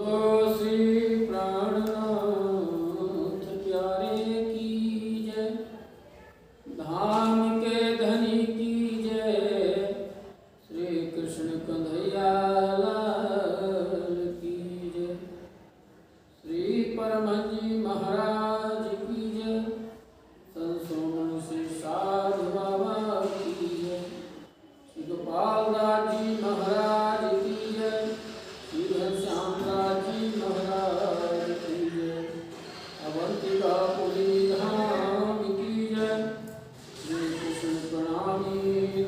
श्री प्राणनाथ प्यारे की जय, धाम के धनी की जय, श्री कृष्ण कन्हैया लाल की जय, श्री परमहंस महाराज की जय, संतों से साधु बाबा की जय, श्री गोपाल दास जी महाराज की जय, श्री घनश्याम दास जी महाराज की जय, अवंतिका पुरी धाम की जय, श्री कृष्ण प्रणामी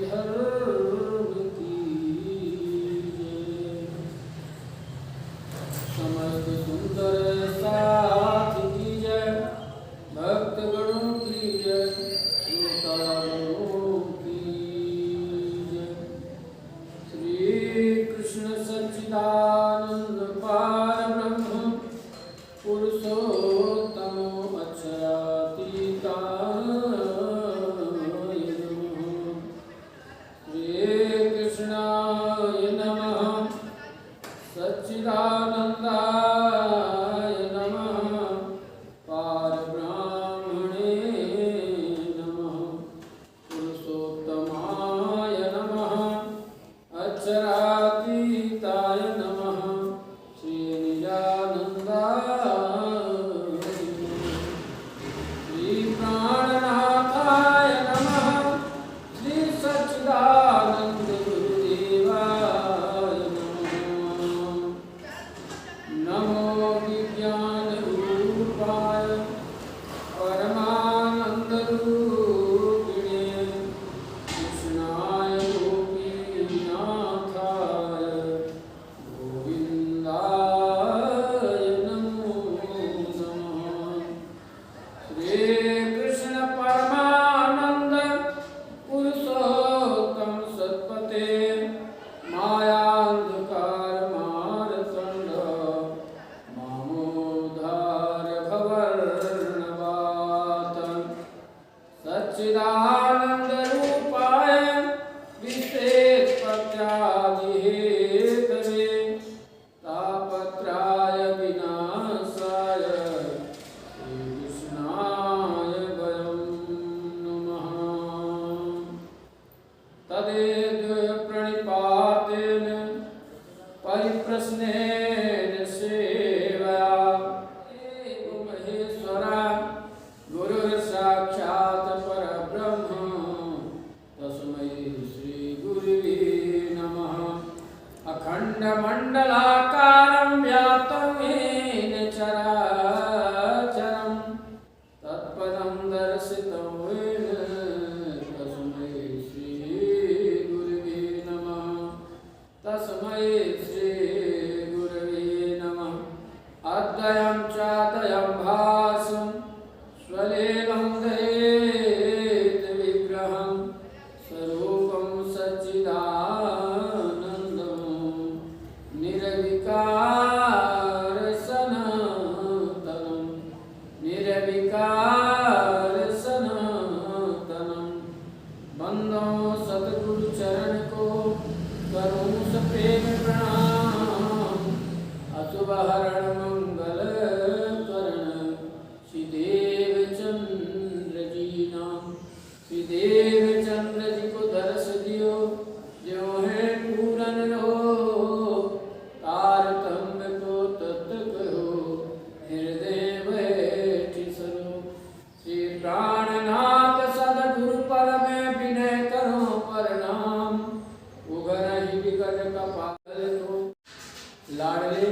धर्म की जय, समस्त सुंदर साथ की जय, भक्त गणों की जय, श्रोतागणों की जय, श्री कृष्ण सच्चिदानंद पार ब्रह्म पुरुषोत्तम अक्षरातीताय नमः, श्री कृष्णाय नमः, सच्चिदानंदाय नमः, पार ब्राह्मणे नमः, पुरुषोत्तमाय नमः, अक्षरातीताय नमः, श्री निजानंदाय नमः, श्री प्राणनाथाय नमः, श्री सच्चिदानंद गुरुदेवाय नमः, नमो विज्ञान रूपाय परमानंद रूपिणे कृष्णाय गोपीनाथाय गोविंदाय नमो नमः, श्री कृष्ण परमानंद पुरुषोत्तम सत्पते मायान्धकार मारतंड मामोधार भवर्णवात सच्चिदानंद रूपाय विशेष प्रत्यादिहेतवे तापत्राय विनाशाय श्रीकृष्णाय वयं नमः, तदेद्य प्रणिपातेन परिप्रश्नेन सेवया एको महेश्वरा गुरुर्साक्षात् परब्रह्म तस्मै श्री गुरुवे नमः, अखण्डमण्डलाकारं व्याप्तं येन चराचरं तत्पदं दर्शितं येन तस्मै श्री गुरुवे नमः, तस्मै श्री गुरुवे नमः, अद्वयं चाद्वयं भासं स्वलेलं दयेत विग्रहं स्वरूपं सच्चिदानन्दं निर्विकार सनातनं निर्विकार सनातनं, बंदो सतगुरु चरण को करूं सप्रेम प्रणाम, अशुभ हरण मंगल करण श्री देवचंद्र जी नाम, श्री देवचंद्र जी को दर्श दियो जो है पूरन रहो, तारतम्य को तत्व कहो हृदय बैठी सरो, श्री प्राणनाथ सदगुरु पर में विनय करो प्रणाम, उगरहि विगत कपाल को लाडले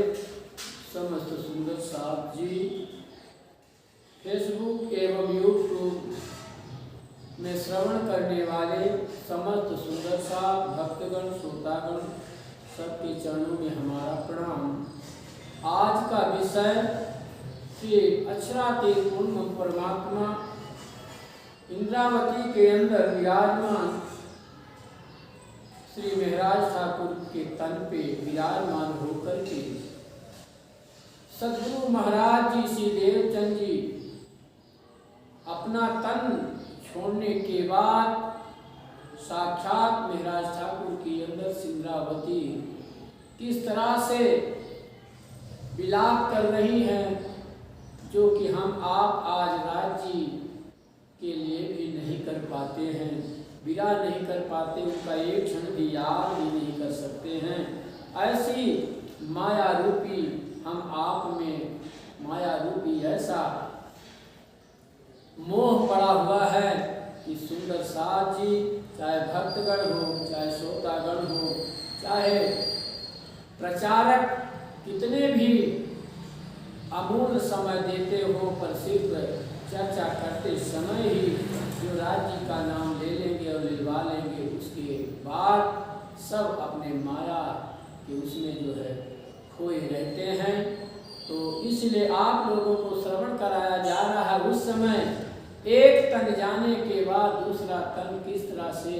समस्त सुंदर साथ जी, फेसबुक एवं यूट्यूब में श्रवण करने वाले समस्त सुंदर साथ भक्तगण श्रोतागण सबके चरणों में हमारा प्रणाम। आज का विषय श्री अक्षरातीत पूर्ण परमात्मा इंद्रावती के अंदर विराजमान श्री महाराज ठाकुर के तन पे विराजमान होकर के सदगुरु महाराज जी श्री देवचंद जी अपना तन छोड़ने के बाद साक्षात महाराज ठाकुर की अंदर इंद्रावती किस तरह से विलाप कर रही हैं, जो कि हम आप आज राज्य के लिए भी नहीं कर पाते हैं, विदा नहीं कर पाते, उनका एक क्षण भी याद भी नहीं कर सकते हैं। ऐसी माया रूपी हम आप में माया रूपी ऐसा मोह पड़ा हुआ है कि सुंदर साथ जी, चाहे भक्तगण हो, चाहे श्रोतागण हो, चाहे प्रचारक कितने भी अमूल्य समय देते हो, पर सिर्फ चर्चा करते समय ही जो राज्य का नाम ले लेंगे और लिलवा लेंगे, उसके बाद सब अपने माया के उसमें जो है खोए रहते हैं। तो इसलिए आप लोगों को श्रवण कराया जा रहा है। उस समय एक तन जाने के बाद दूसरा तन किस तरह से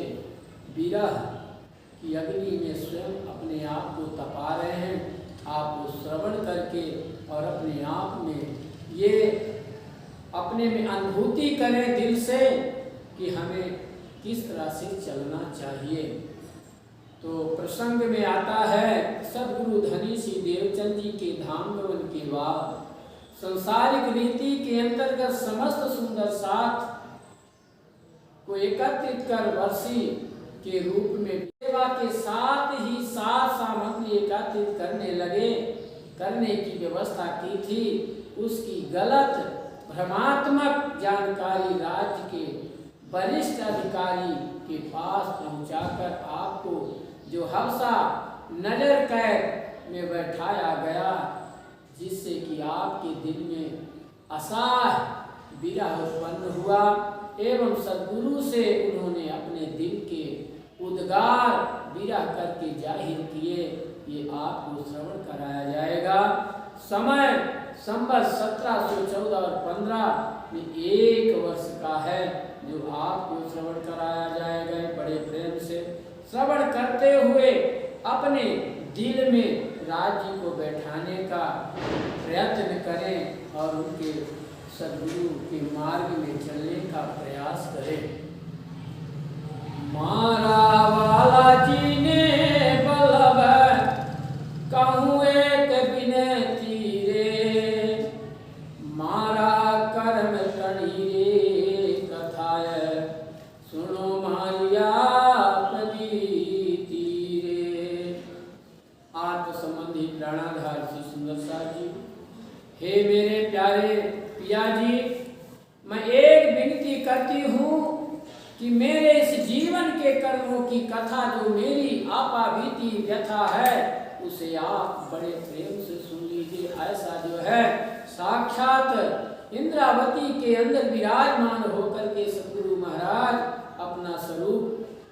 विरह की अग्नि में स्वयं अपने आप को तपा रहे हैं, आप श्रवण करके और अपने आप में ये अपने में अनुभूति करें दिल से कि हमें किस तरह से चलना चाहिए। तो प्रसंग में आता है, सदगुरु धनी श्री देवचंद जी के धाम गमन के बाद संसारिक रीति के अंतर्गत समस्त सुंदर साथ को एकत्रित कर वर्षी के रूप में सेवा के साथ ही साथ सामग्री एकत्रित करने लगे, करने की व्यवस्था की थी। उसकी गलत भ्रमात्मक जानकारी राज्य के वरिष्ठ अधिकारी के पास पहुंचाकर आपको जो हफ्सा नजर कैद में बैठाया गया, जिससे कि आपके दिल में असाह विरह उत्पन्न हुआ एवं सद्गुरु से उन्होंने अपने दिल के उद्गार विरह करके जाहिर किए। ये आपको श्रवण कराया जाएगा। समय संवत 1714 और 15 में 1 वर्ष का है, जो आपको श्रवण कराया जाएगा। बड़े प्रेम से श्रवण करते हुए अपने दिल में राज्य को बैठाने का प्रयत्न करें और उनके सद्गुरु के मार्ग में चलने का प्रयास करें। मारा वाला जी ने बल्लभ कहूँ एक बिनती रे, मारा कर्म तड़ी रे कथाय सुनो मारिया प्रदीति रे। आत्म संबंधी प्राणाधार श्री सुंदर साथ जी, हे मेरे प्यारे पिया जी, मैं एक विनती करती हूँ कि मेरे इस जीवन के कर्मों की कथा जो मेरी आपाभीति व्यथा है, उसे आप बड़े प्रेम से सुन लीजिए। ऐसा जो है साक्षात इंद्रावती के अंदर विराजमान होकर के सद्गुरु महाराज अपना स्वरूप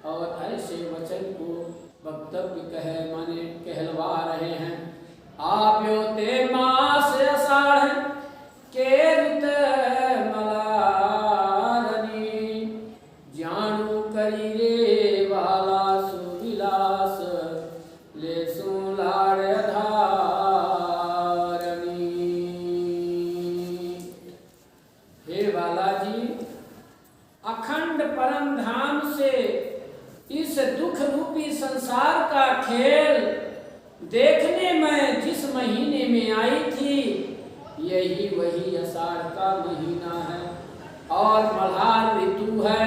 और ऐसे वचन को वक्तव्य माने कहलवा रहे हैं। आप योते मास अषाढ़ के ऋत मलारनी, जानू करी रे वाला सुविलास ले सुलाड़ धारनी। हे बालाजी, अखंड परम धाम से इस दुख रूपी संसार का खेल देखने मैं जिस महीने में आई थी, यही वही आषाढ़ का महीना है और मल्हार ऋतु है।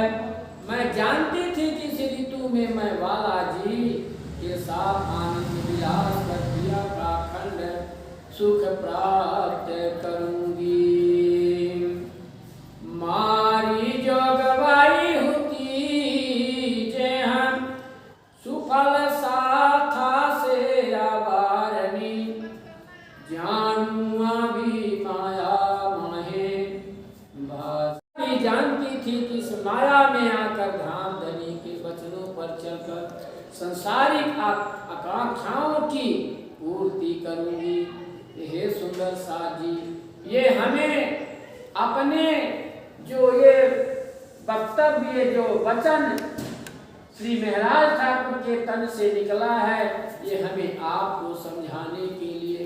मैं जानती थी कि इस ऋतु में मैं बालाजी के साथ आनंद विलास कर प्रिया का अखंड सुख प्राप्त करूंगी। मारी जो गवाई होती जे हम सुफल साथा से आवारनी, जानूआ भी माया माहे भास। जानती थी कि इस माया में आकर धाम धनी के वचनों पर चलकर संसारिक आकांक्षाओं की पूर्ति करूंगी। हे सुंदर साथ जी, ये हमें अपने जो ये वक्तव्य जो वचन श्री महाराज ठाकुर के तन से निकला है, ये हमें आपको समझाने के लिए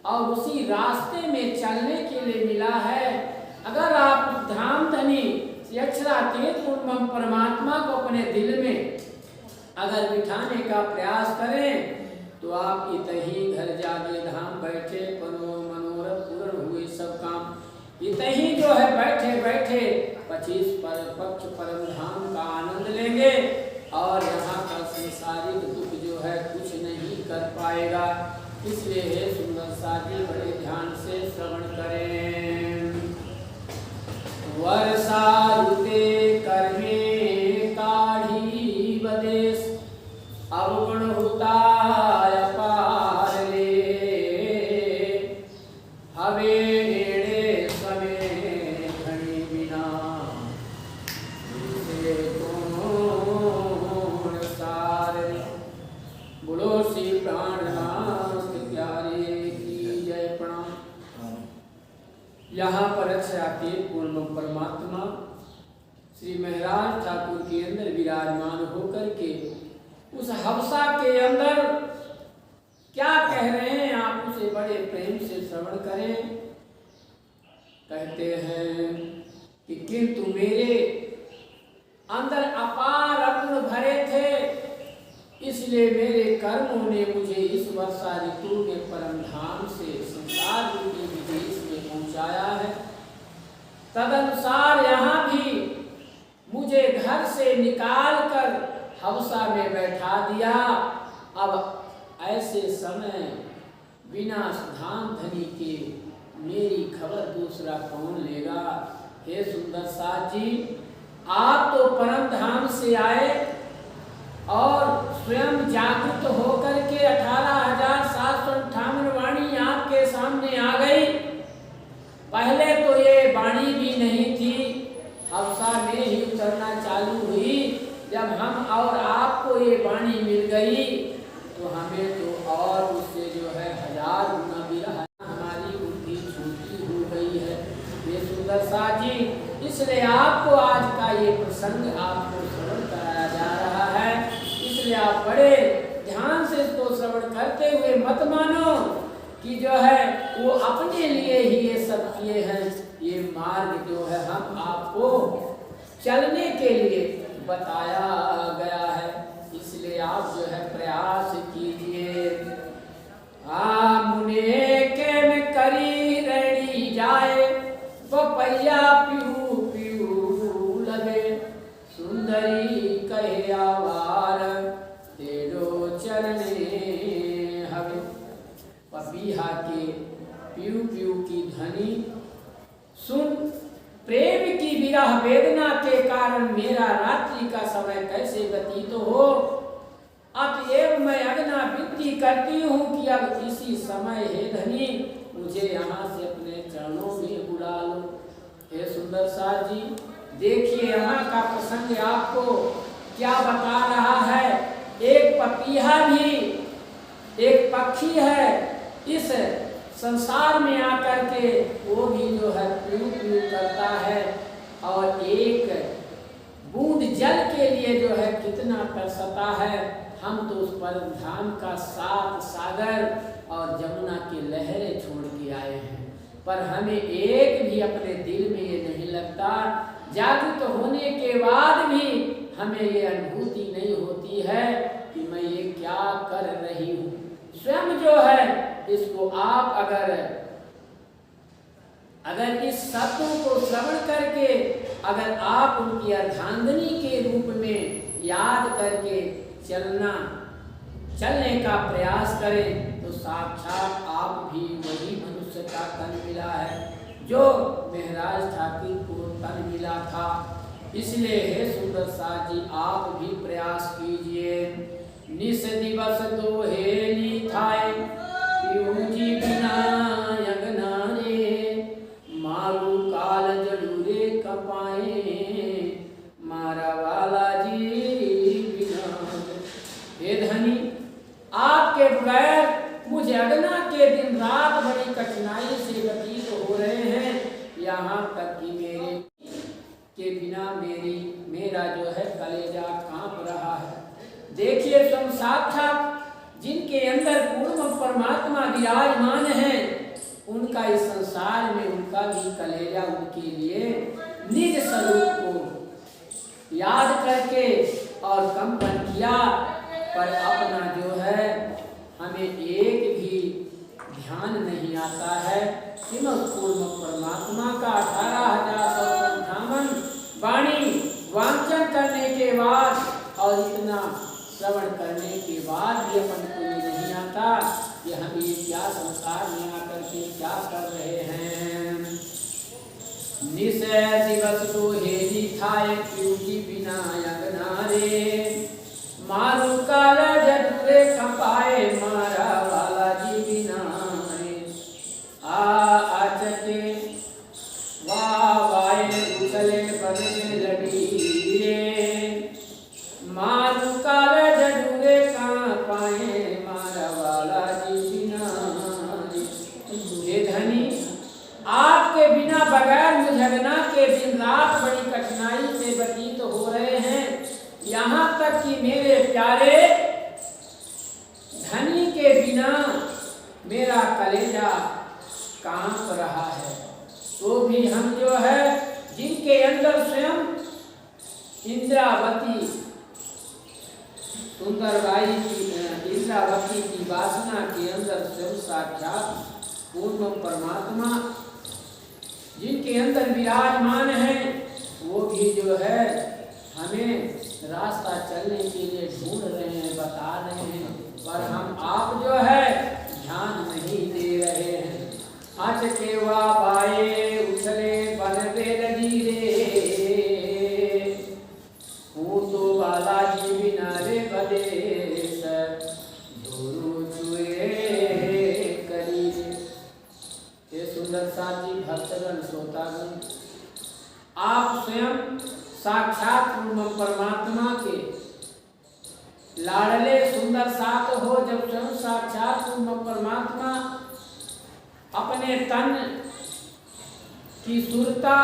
और उसी रास्ते में चलने के लिए मिला है। अगर आप धाम धनी अक्षरातीत पूर्णम परमात्मा को अपने दिल में अगर बिठाने का प्रयास करें, तो आप इतही घर जागे धाम बैठे पनो बैठे 25 पक्ष परम धाम का आनंद लेंगे और यहाँ का संसारिक दुख जो है कुछ नहीं कर पाएगा। इसलिए हे सुंदर साथी बड़े ध्यान से श्रवण करें। वर्षा ऋते कर्मे काढ़ी बदेश अवगुण होता अपार ले हवे एड़े समय घड़ी बिना से कौन सार। बोलो श्री प्राणनाथ प्यारे की जय। प्रणाम। यहाँ पर आते पूर्ण परमात्मा श्री महाराज ठाकुर के अंदर विराजमान होकर के उस हवसा के अंदर क्या कह रहे हैं आप उसे बड़े प्रेम से श्रवण करें। कहते हैं कि किंतु मेरे अंदर अपार अगुण भरे थे, इसलिए मेरे कर्मों ने मुझे इस वर्षा ऋतु के परम धाम से संसार रूपी विदेश में पहुंचाया है। तदनुसार यहाँ भी मुझे घर से निकाल कर हवसा में बैठा दिया। अब ऐसे समय बिना धाम धनी के मेरी खबर दूसरा कौन लेगा। हे सुंदर साथ जी, आप तो परम धाम से आए और स्वयं जागृत होकर के 18,758 वाणी आपके सामने आ गई। पहले तो ये वाणी भी नहीं थी, हवसा में ही उतरना चालू हुई। जब हम और आपको ये वाणी मिल गई तो हमें तो और उससे जो है 1000 गुना भी रहा। हमारी बुद्धि छोटी हो गई है। ये सुंदर साथ जी, इसलिए आपको आज का ये प्रसंग आपको श्रवण कराया जा रहा है। इसलिए आप बड़े ध्यान से इसको श्रवण करते हुए मत मानो कि जो है वो अपने लिए ही ये सब किए हैं। ये मार्ग जो है हम आपको चलने के लिए बताया गया है। इसलिए आप जो है प्रयास कीजिए। मुने के में करी रेड़ी जाए पपैया पीऊ पीऊ लगे सुंदरी कहे आवार तेरो चरणे हवे। पपीहा के पीऊ पीऊ की ध्वनि सुन प्रेम की विरह वेदना के कारण मेरा रात्रि का समय कैसे व्यतीत हो। अतएव मैं अगना विनती करती हूँ कि अब इसी समय हे धनी मुझे यहाँ से अपने चरणों में बुला लो। हे सुंदर साथ जी, देखिए यहाँ का प्रसंग आपको क्या बता रहा है। एक पपीहा भी एक पक्षी है, इस संसार में आकर के वो भी जो है पीऊ पीऊ करता है और एक बूंद जल के लिए जो है कितना तरसता है। हम तो उस परम धाम का 7 सागर और जमुना की लहरें छोड़ के आए हैं, पर हमें एक भी अपने दिल में ये नहीं लगता। जागृत होने के बाद भी हमें ये अनुभूति नहीं होती है कि मैं ये क्या कर रही हूँ। स्वयं जो है इसको आप अगर इस सत्यों को श्रवण करके अगर आप उनकी अर्धांगिनी के रूप में याद करके चलने का प्रयास करें तो साक्षात आप भी वही मनुष्य का तन मिला है जो महाराज ठाकुर को तन मिला था। इसलिए हे सुंदर साथ जी, आप भी प्रयास कीजिए। निस दिवस दो हेली थाए पीऊ जी बिना यगना रे मारू काल जरूरे कपाए मारा वाला जी बिना। हे धनी, आपके बगैर मुझे अगना के दिन रात बड़ी कठिनाई से व्यतीत हो रहे हैं। यहाँ तक कि मेरे के बिना मेरा जो है कलेजा कांप रहा है। देखिए स्वयं साक्षात जिनके अंदर पूर्ण परमात्मा विराजमान है, उनका इस संसार में उनका भी कलेजा उनके लिए निज स्वरूप को याद करके और कंपन किया, पर अपना जो है हमें एक भी ध्यान नहीं आता है। श्रीमद् पूर्ण परमात्मा का 18,758 वाणी वांचन करने के बाद और इतना श्रवण करने के बाद भी अपन को ये नहीं आता कि हम ये क्या संसार में आकर के क्या कर रहे हैं। निशय दिवस तो हेरी थाए क्योंकि बिना अगनारे मारू काल जदुरे खपाए मारा वाला जी बिना आचके वाए उछले बने लड़ी मारू काल जदुरे कहाँ पाए मारा वाला जी बिना। हे धनी, आपके बिना बगैर मुझगना के दिन रात बड़ी कठिनाई से व्यतीत हो रहे हैं। यहाँ तक कि मेरे प्यारे धनी के बिना मेरा कलेजा कांप रहा है। तो भी हम जो है जिनके अंदर स्वयं इंद्रावती सुंदरबाई की इंद्रावती की वासना के अंदर स्वयं साक्षात पूर्ण परमात्मा जिनके अंदर विराजमान है, वो भी जो है हमें रास्ता चलने के लिए ढूंढ रहे हैं, बता रहे हैं, पर हम आप जो है ध्यान नहीं दे रहे हैं। अचके वा पाए उछले बन बेलगी रे तो वाला जी बिना रे बदे करी। ये सुंदर साथी भक्तगण श्रोतागण, आप स्वयं साक्षात परमात्मा के लाडले सुंदर साथ हो। जब स्वयं साक्षात परमात्मा अपने तन की सुरता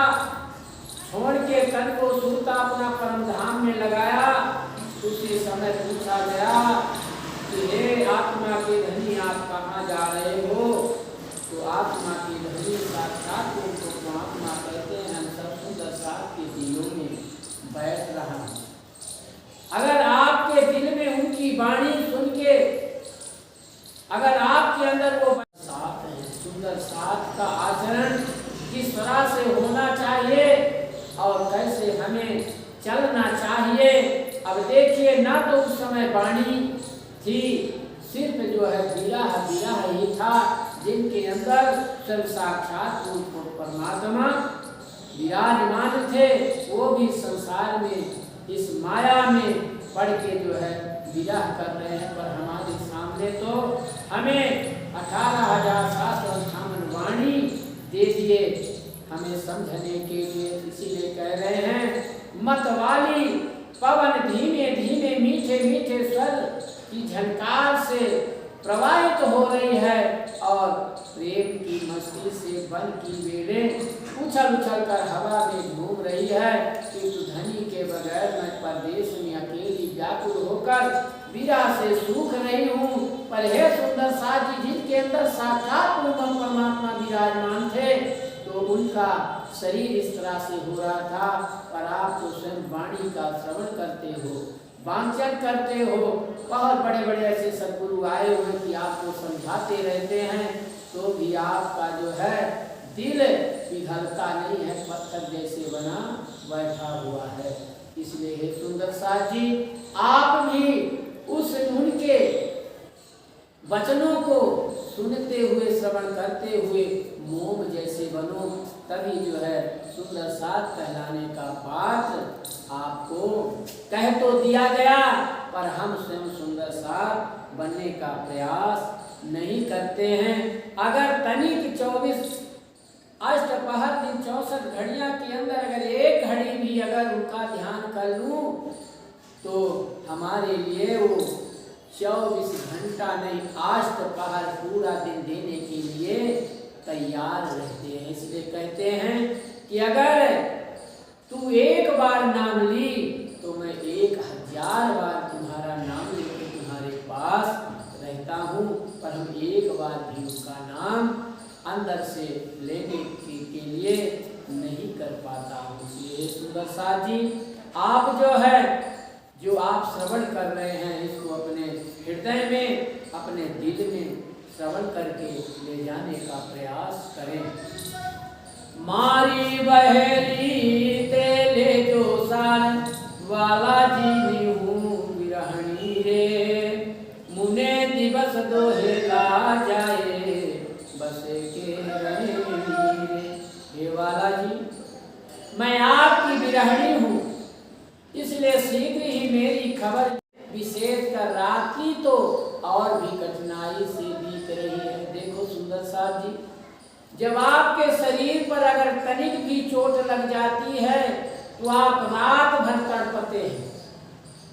छोड़ के तन को सुरता अपना परम धाम में लगाया, उसी समय पूछा गया कि हे आत्मा के धनी, आप कहाँ जा रहे हो? तो आत्मा की धनी साक्षात को परमात्मा कहते हैं, हम सब सुंदर साथ के दिलों में बैठ रहा हूँ। अगर आपके दिल में उनकी वाणी सुन के अगर आपके अंदर वो साथ है, सुंदर साथ का आचरण किस तरह से होना चाहिए और कैसे हमें चलना चाहिए। अब देखिए, ना तो उस समय वाणी थी, सिर्फ जो है विरह ही था, जिनके अंदर सब साक्षात परमात्मा विराजमान थे। वो भी संसार में इस माया में पढ़ के जो है विरह कर रहे हैं, पर हमारे सामने तो हमें 18,758 वाणी दे दिए हमें समझने के लिए। इसीलिए कह रहे हैं, मतवाली पवन धीमे धीमे मीठे मीठे स्वर की झनकार से प्रवाहित हो रही है और प्रेम की मस्ती से वन की बेलें उछल उछल कर हवा में घूम रही है। किंतु धनी के बगैर मैं परदेश में अकेली व्याकुल होकर विरह से सूख रही हूँ। पर हे सुंदर साथ जी, जिनके अंदर साक्षात परमात्मा विराजमान थे, तो उनका शरीर इस तरह से हो रहा था, पर आप तो स्वयं वाणी का श्रवण करते हो, वांचन करते हो। बहुत बड़े बड़े ऐसे सद्गुरु आए हुए कि आपको समझाते रहते हैं, तो भी आपका जो है दिल पिघलता नहीं है, पत्थर जैसे बना बैठा हुआ है। इसलिए हे सुंदर साथ जी, आप भी उस उनके वचनों को सुनते हुए श्रवण करते हुए मोम जैसे बनो, तभी जो है सुंदर साथ कहलाने का पात्र आपको कह तो दिया गया, पर हम स्वयं सुंदर साथ बनने का प्रयास नहीं करते हैं। अगर तनिक 24 अष्टपहर दिन 64 घड़ियां के अंदर अगर एक घड़ी भी अगर उनका ध्यान कर लूं, तो हमारे लिए वो 24 घंटा नहीं, अष्टपहर पूरा दिन देने के लिए तैयार रहते हैं। इसलिए कहते हैं कि अगर तू एक बार नाम ली, तो मैं 1000 बार तुम्हारा नाम लेकर तुम्हारे पास रहता हूँ, पर हम एक बार भी उनका नाम अंदर से लेने के लिए नहीं कर पाता हूँ। इसलिए सुंदर साथ जी, आप जो है जो आप श्रवण कर रहे हैं, इसको अपने हृदय में, अपने दिल में श्रवण करके ले जाने का प्रयास करें। मारी बहेली ते ले जो दोहेला जाए बसे के रहे मीरे। हे वाला जी, मैं आपकी विरहणी हूँ, इसलिए शीघ्र ही मेरी खबर, विशेषकर रात की तो और भी कठिनाई से बीत रही है। देखो सुंदर साहब जी, जब आपके शरीर पर अगर तनिक भी चोट लग जाती है तो आप रात भर तड़पते हैं,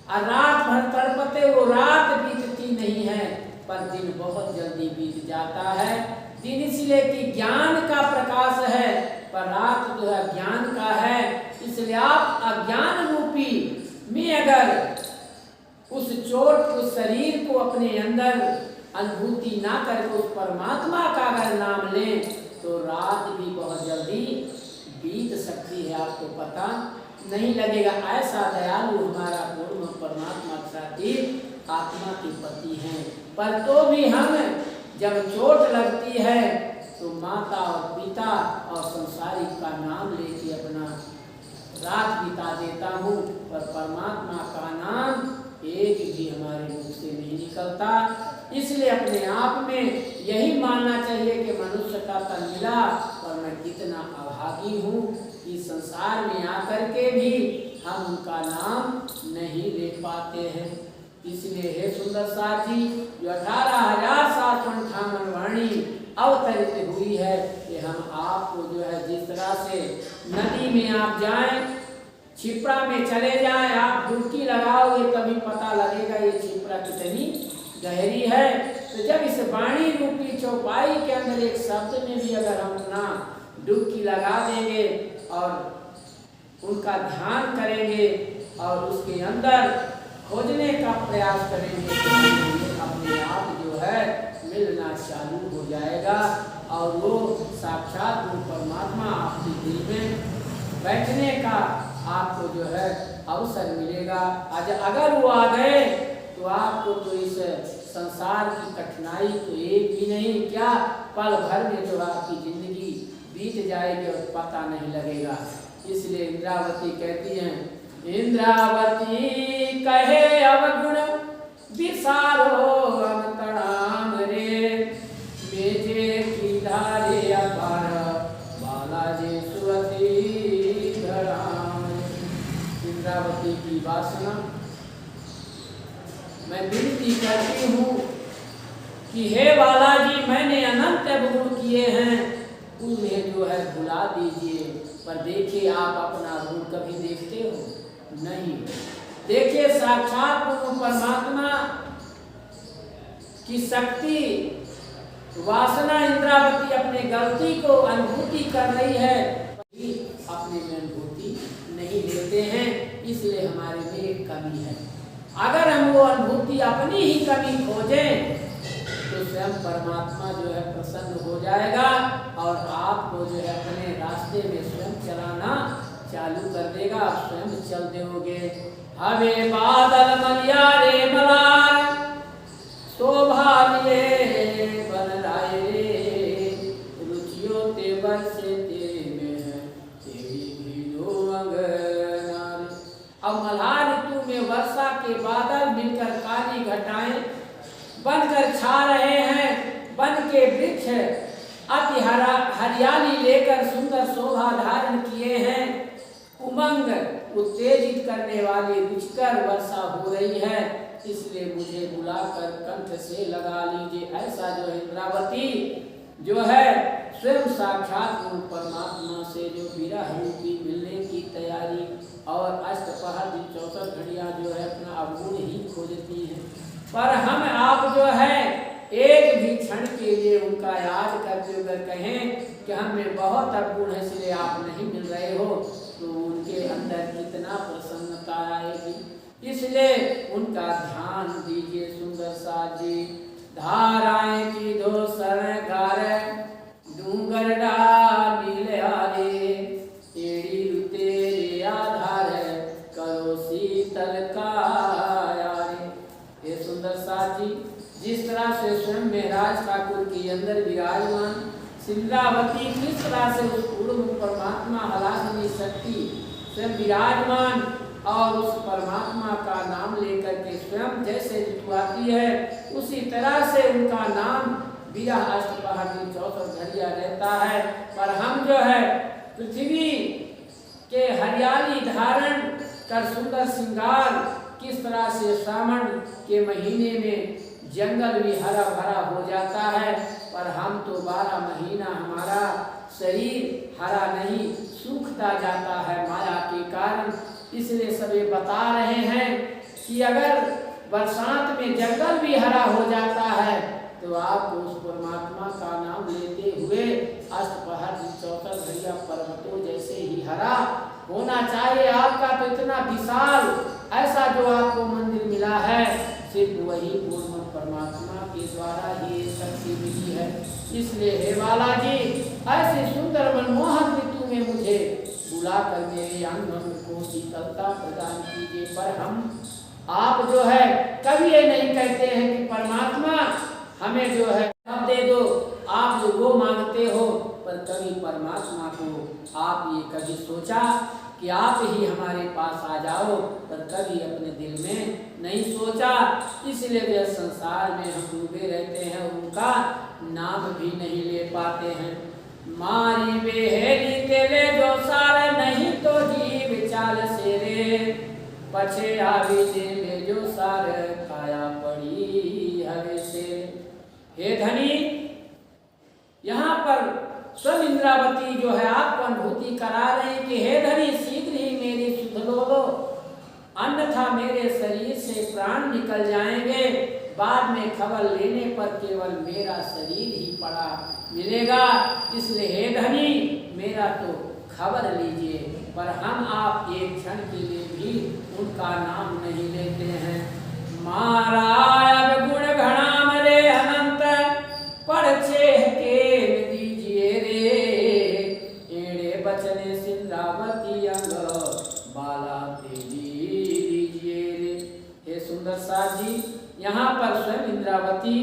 और रात भर तड़पते, वो रात बीतती नहीं है, पर दिन बहुत जल्दी बीत जाता है। दिन इसलिए कि ज्ञान का प्रकाश है, पर रात जो है ज्ञान का है। इसलिए आप अज्ञान रूपी में अगर उस चोट, उस शरीर को अपने अंदर अनुभूति ना करके उस परमात्मा का अगर नाम लें तो रात भी बहुत जल्दी बीत सकती है, आपको पता नहीं लगेगा। ऐसा दयालु हमारा पूर्ण परमात्मा साथी आत्मा के पति हैं। पर तो भी हम जब चोट लगती है तो माता और पिता और संसारिक का नाम लेके अपना रात बिता देता हूँ, पर परमात्मा का नाम एक भी हमारे मुख से नहीं निकलता। इसलिए अपने आप में यही मानना चाहिए कि मनुष्य का तन मिला और मैं कितना अभागी हूँ कि संसार में आकर के भी हम उनका नाम नहीं ले पाते हैं। इसलिए हे सुंदर साथ जी, जो 18,758 वाणी अवतरित हुई है कि हम आपको जो है जिस तरह से नदी में आप जाएं, छिपरा में चले जाएं, आप डुबकी लगाओगे तभी पता लगेगा ये छिपरा कितनी गहरी है। तो जब इस वाणी रूपी चौपाई के अंदर एक शब्द में भी अगर हम अपना डुबकी लगा देंगे और उनका ध्यान करेंगे और उसके अंदर खोजने का प्रयास करेंगे तो अपने आप जो है मिलना चालू हो जाएगा और वो साक्षात वो परमात्मा आपके दिल में बैठने का आपको जो है अवसर मिलेगा। आज अगर वो आ गए तो आपको तो इस संसार की कठिनाई तो एक भी नहीं, क्या पल भर में जो आपकी जिंदगी बीत जाएगी और पता नहीं लगेगा। इसलिए इंद्रावती कहती हैं, इंद्रावती कहे अवगुण विसारो अंतराम रे, मेजे की धारे अपार बालाजी सुरती धराम। इंद्रावती की वासना मैं विनती करती हूँ कि हे बालाजी, मैंने अनंत अवगुण किए हैं, उन्हें जो है भुला दीजिए। पर देखिए, आप अपना गुण कभी देखते हो नहीं। देखिए, साक्षात परमात्मा की शक्ति, वासना इंद्रावती अपने गलती को अनुभूति कर रही है, अपने में अनुभूति नहीं लेते हैं। इसलिए हमारे में एक कमी है। अगर हम वो अनुभूति अपनी ही कमी खोजें तो स्वयं परमात्मा जो है प्रसन्न हो जाएगा और आपको जो है अपने रास्ते में स्वयं चलाना चालू कर देगा, आप स्वयं चल दोगे। हवे बादल मलिया रे मलार, शोभा लिए बन राय रे, रुचियों ते बरसे तेरे में है, तेरी भी दो अंगनारे। अब मल्हार ऋतु में वर्षा के बादल मिलकर काली घटाएं बनकर छा रहे हैं, वन के वृक्ष अति हरियाली लेकर सुंदर शोभा धारण किए हैं। उमंग उत्तेजित करने वाली रुचिकर वर्षा हो रही है, इसलिए मुझे बुलाकर कंठ से लगा लीजिए। ऐसा जो इंद्रावती जो है स्वयं साक्षात परमात्मा से जो विरह रूपी मिलने की तैयारी और अष्टपहर दिन 64 घड़ियां जो है अपना अवगुण ही खोजती है। पर हम आप जो है एक भी क्षण के लिए उनका याद करते हुए कहें कि हमें बहुत अवगुण है इसलिए आप नहीं मिल रहे हो, तो उनके अंदर कितना प्रसन्नता आएगी। इसलिए उनका ध्यान दीजिए सुंदर सा जी। धाराएं की दो शरण गारे, डूंगर डाले आरे, एड़ी तेरे आधार करो शीतल का यारे। ये सुंदर साथ जी, जिस तरह से स्वयं मेहराज ठाकुर के अंदर विराजमान इंद्रावती किस तरह से उस पूर्ण परमात्मा हलासनी शक्ति स्वयं विराजमान और उस परमात्मा का नाम लेकर के स्वयं जैसे ऋतु आती है उसी तरह से उनका नाम बिरह अष्टपहर दिन 64 घड़िया रहता है। पर हम जो है पृथ्वी के हरियाली धारण कर सुंदर श्रृंगार किस तरह से श्रावण के महीने में जंगल भी हरा भरा हो जाता है, पर हम तो 12 महीना हमारा शरीर हरा नहीं सूखता जाता है माया के कारण। इसलिए सभी बता रहे हैं कि अगर बरसात में जंगल भी हरा हो जाता है तो आप उस परमात्मा का नाम लेते हुए अष्टपहर दिन 64 घड़िया पर्वतों जैसे ही हरा होना चाहिए। आपका तो इतना विशाल ऐसा जो आपको मंदिर मिला है सिर्फ वही पूर्ण परमात्मा के द्वारा ही शक्ति मिली है। इसलिए हे बालाजी ऐसे सुंदर मनमोहक ऋतु में मुझे बुलाकर मेरे अंग को शीतलता प्रदान कीजिए। पर हम आप जो है कभी ये नहीं कहते हैं कि परमात्मा हमें जो है अब दे दो, आप जो वो मांगते हो, पर कभी परमात्मा को आप ये कभी सोचा कि आप ही हमारे पास आ जाओ, पर कभी अपने दिल में नहीं सोचा। इसलिए वे संसार में हम डूबे रहते हैं, उनका नाम भी नहीं ले पाते हैं। मारी बेहेली तेरे जो सारे नहीं तो जीव चाल से रे, पछे आवी दे जो सारे खाया पड़ी हवे से। हे धनी, यहाँ पर स्वयं इंद्रावती जो है आपको अनुभूति करा रहे हैं कि हे धनी शीघ्र ही मेरी सुध लो, अन्यथा मेरे शरीर से प्राण निकल जाएंगे। बाद में खबर लेने पर केवल मेरा शरीर ही पड़ा मिलेगा। इसलिए हे धनी मेरा तो खबर लीजिए। पर हम आप एक क्षण के लिए भी उनका नाम नहीं लेते हैं। मारा गुण घना मरे अनंत पढ़छे के दीजिए रे, एड़े बचने सिंद्रावती अंग बाला तेजी दीजिए रे। हे सुंदर साथ जी, यहाँ पर स्वयं इंद्रावती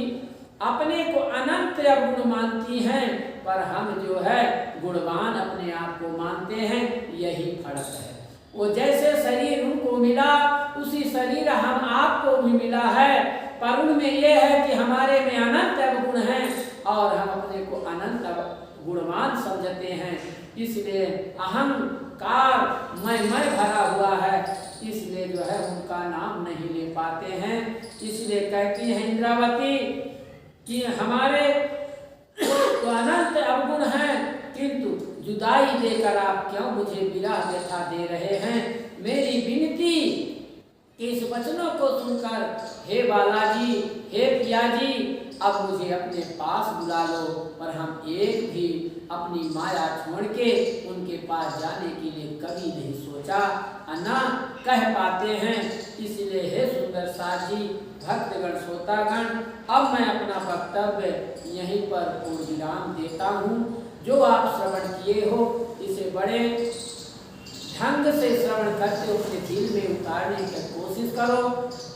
अपने को अनंत गुण मानती हैं, पर हम जो है गुणवान अपने आप को मानते हैं। यही फर्क है। वो जैसे शरीर उनको मिला उसी शरीर हम आपको भी मिला है, पर उनमें यह है कि हमारे में अनंत गुण हैं और हम अपने को अनंत गुणवान समझते हैं। इसलिए अहंकार मैं भरा हुआ है, इसलिए जो है उनका नाम नहीं ले पाते हैं। इसलिए कहती है इंद्रावती कि हमारे तो अनंत अवगुण हैं, किंतु जुदाई देकर आप क्यों मुझे विरह व्यथा दे रहे हैं। मेरी विनती इस वचनों को सुनकर हे बालाजी, हे पियाजी, अब मुझे अपने पास बुला लो। पर हम एक भी अपनी माया छोड़ के उनके पास जाने के लिए कभी नहीं सोचा, ना कह पाते हैं। इसलिए हे सुंदर साथ जी, भक्तगण श्रोतागण, अब मैं अपना वक्तव्य यहीं पर पूर्ण विराम देता हूँ। जो आप श्रवण किए हो इसे बड़े ढंग से श्रवण करके अपने दिल में उतारने की कोशिश करो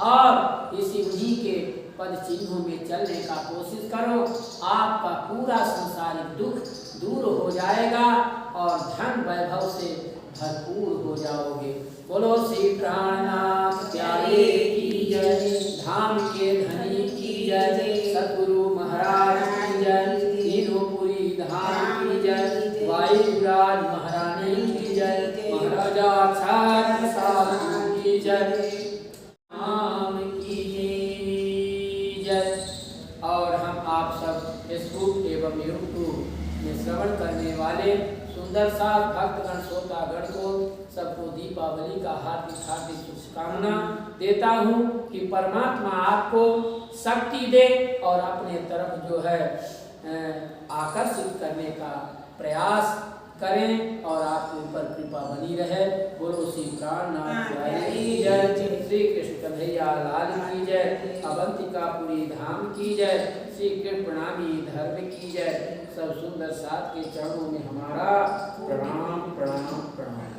और इसी उन्हीं के पद चिन्हों में चलने का कोशिश करो। आपका पूरा संसारिक दुख दूर हो जाएगा और धन वैभव से भरपूर हो जाओगे। बोलो श्री प्राणनाथ प्यारे की जय, धाम के धनी की जय, सतगुरु महाराज की जय, तीनों धाम की जय, वायुराज महारानी की जय, महाराजा छात्र साधु की जय, नाम की जय। और हम आप सब फेसबुक एवं यूट्यूब में श्रवण करने वाले सुंदर सा भक्तगण श्रोतागण को सबको दीपावली का हार्दिक हार्दिक शुभकामना देता हूँ कि परमात्मा आपको शक्ति दे और अपने तरफ जो है आकर्षित करने का प्रयास करें और आपके ऊपर कृपा बनी रहे। बोलो श्री प्राणनाथ की जय, श्री कृष्ण कन्हैया लाल की जय, अवंतिकापुरी धाम की जय, श्री कृष्ण प्रणामी धर्म की जय। सब सुंदर साथ के चरणों में हमारा प्रणाम प्रणाम प्रणाम।